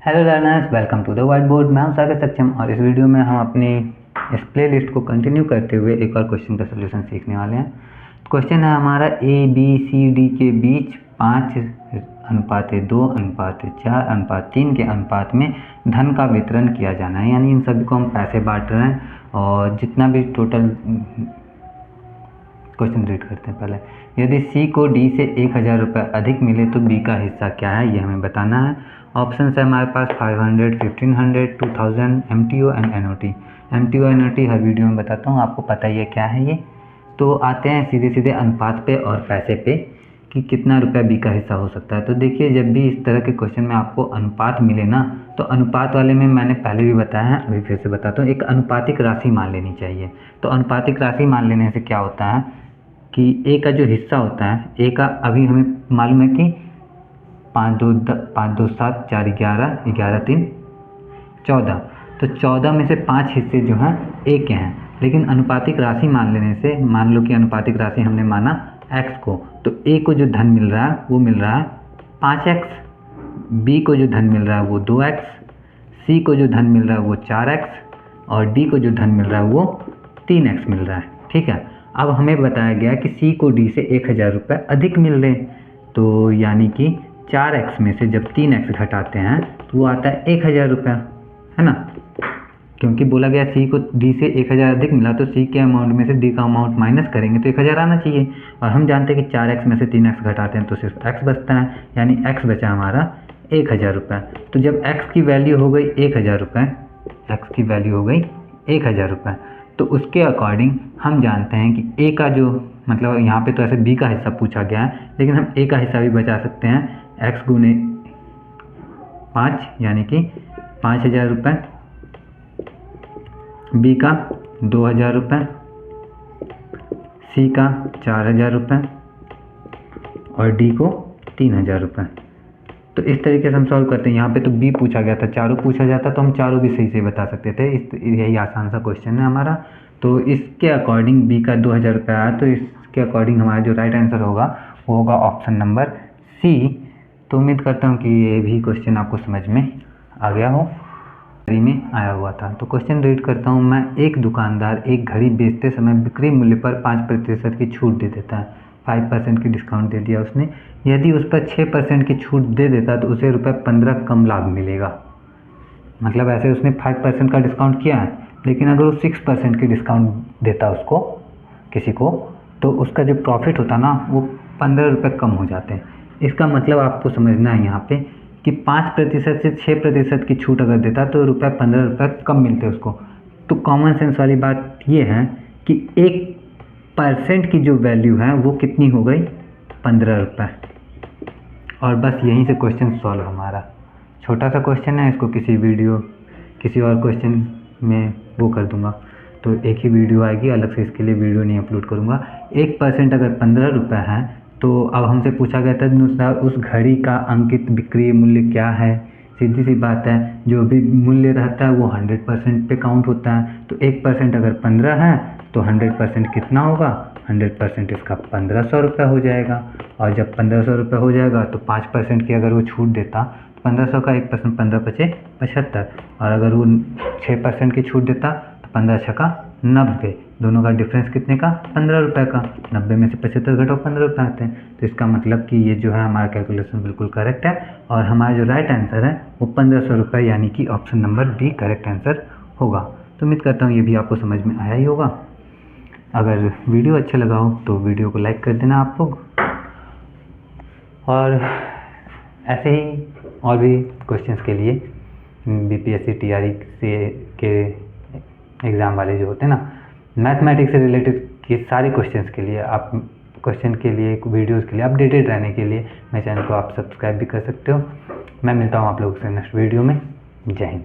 Hello learners, welcome to the white board. मैं हूं सागर सक्षम और इस वीडियो में हम अपनी इस प्ले लिस्ट को कंटिन्यू करते हुए एक और क्वेश्चन का सोल्यूशन सीखने वाले हैं। क्वेश्चन है हमारा ABCD के बीच 5:2:4:3 के अनुपात में धन का वितरण किया जाना है। यानी इन सभी को हम पैसे बांट रहे हैं और जितना भी टोटल क्वेश्चन रीड करते हैं पहले। यदि C को D से 1000 रुपये अधिक मिले तो B का हिस्सा क्या है, ये हमें बताना है। ऑप्शन है हमारे पास 500, 1500, 2000, MTO and NOT। MTO NOT her video में बताता हूँ, आपको पता ही है क्या है ये। तो आते हैं सीधे सीधे अनुपात पे और पैसे पे कि कितना रुपया B का हिस्सा हो सकता है। तो देखिए, जब भी इस तरह के क्वेश्चन में आपको अनुपात मिले ना, तो अनुपात वाले में मैंने पहले भी बताया है, अभी फिर से बताता हूँ, एक अनुपातिक राशि मान लेनी चाहिए। तो अनुपातिक राशि मान लेने से क्या होता है कि A का जो हिस्सा होता है, A का अभी हमें मालूम है कि 5 2 7 4 11 11 3 14। तो 14 में से 5 हिस्से जो हैं A के हैं, लेकिन अनुपातिक राशि मान लेने से, मान लो कि अनुपातिक राशि हमने माना x को, तो A को जो धन मिल रहा है वो मिल रहा है 5x, B को जो धन मिल रहा है वो 2x, C को जो धन मिल रहा है वो 4x और D को जो धन मिल रहा है वो 3x मिल रहा है। ठीक है, अब हमें बताया गया कि C को D से 1000 रुपये अधिक मिल रहे, तो यानी कि 4x में से जब 3x घटाते हैं तो वो आता है 1000 रुपया, है ना। क्योंकि बोला गया C को D से 1000 अधिक मिला, तो C के अमाउंट में से D का अमाउंट माइनस करेंगे तो 1000 आना चाहिए। और हम जानते हैं कि 4x में से 3x घटाते हैं तो सिर्फ x बचता है, यानी x बचा हमारा 1000 रुपये। तो जब x की वैल्यू हो गई 1000 रुपये, x की वैल्यू हो गई 1000 रुपये, तो उसके अकॉर्डिंग हम जानते हैं कि A का जो, मतलब यहाँ पे तो ऐसे B का हिस्सा पूछा गया है, लेकिन हम A का हिस्सा भी बचा सकते हैं। x गुने 5 यानी कि 5000 रुपये, B का 2000 रुपये, C का 4000 रुपये और D को 3000 रुपये। तो इस तरीके से हम सॉल्व करते हैं। यहाँ पे तो B पूछा गया था, चारों पूछा जाता तो हम चारों भी सही से बता सकते थे। यही आसान सा क्वेश्चन है हमारा। तो इसके अकॉर्डिंग B का 2000 रुपये आया, तो इसके अकॉर्डिंग हमारा जो राइट आंसर होगा वो होगा ऑप्शन नंबर C। तो उम्मीद करता हूँ कि ये भी क्वेश्चन आपको समझ में आ गया हो, में आया हुआ था। तो क्वेश्चन रीड करता हूँ मैं। एक दुकानदार एक घड़ी बेचते समय बिक्री मूल्य पर 5% की छूट दे देता है। 5% की डिस्काउंट दे दिया उसने। यदि उस पर 6% की छूट दे देता तो उसे ₹15 कम लाभ मिलेगा। मतलब ऐसे उसने 5% का डिस्काउंट किया है, लेकिन अगर वो 6% की डिस्काउंट देता उसको, किसी को, तो उसका जो प्रॉफिट होता ना वो ₹15 कम हो जाते हैं। इसका मतलब आपको समझना है यहाँ पे कि 5% से 6% की छूट अगर देता तो ₹15 कम मिलते उसको। तो कॉमन सेंस वाली बात ये है कि 1% की जो वैल्यू है वो कितनी हो गई, ₹15। और बस यहीं से क्वेश्चन सॉल्व हमारा। छोटा सा क्वेश्चन है, इसको किसी और क्वेश्चन में वो कर दूंगा, तो एक ही वीडियो आएगी, अलग से इसके लिए वीडियो नहीं अपलोड करूँगा। 1% अगर ₹15 है, तो अब हमसे पूछा गया था अनुसार उस घड़ी का अंकित बिक्री मूल्य क्या है। सीधी सी बात है, जो भी मूल्य रहता है वो 100% पे काउंट होता है। तो 1% अगर 15 है तो 100% कितना होगा, 100% इसका 1500 रुपये हो जाएगा। और जब 1500 रुपये हो जाएगा तो 5% की अगर वो छूट देता, 1500 का 1% 15 पचे 75, और अगर वो 6% की छूट देता तो 15 छका 90, दोनों का डिफरेंस कितने का, ₹15 का। 90 में से 75 घटाओ, ₹15 आते हैं। तो इसका मतलब कि ये जो है हमारा कैलकुलेशन बिल्कुल करेक्ट है और हमारा जो राइट आंसर है वो ₹1500 यानी कि option number B correct answer होगा। तो उम्मीद करता हूँ ये भी आपको समझ में आया ही होगा। अगर वीडियो अच्छा लगा हो तो वीडियो को लाइक कर देना आप लोग, और ऐसे ही और भी क्वेश्चंस के लिए BPSC TRE के एग्ज़ाम वाले जो होते हैं ना, मैथमेटिक्स से रिलेटेड के सारे क्वेश्चंस के लिए, आप क्वेश्चन के लिए, वीडियोस के लिए अपडेटेड रहने के लिए मेरे चैनल को आप सब्सक्राइब भी कर सकते हो। मैं मिलता हूँ आप लोगों से नेक्स्ट वीडियो में। जय हिंद।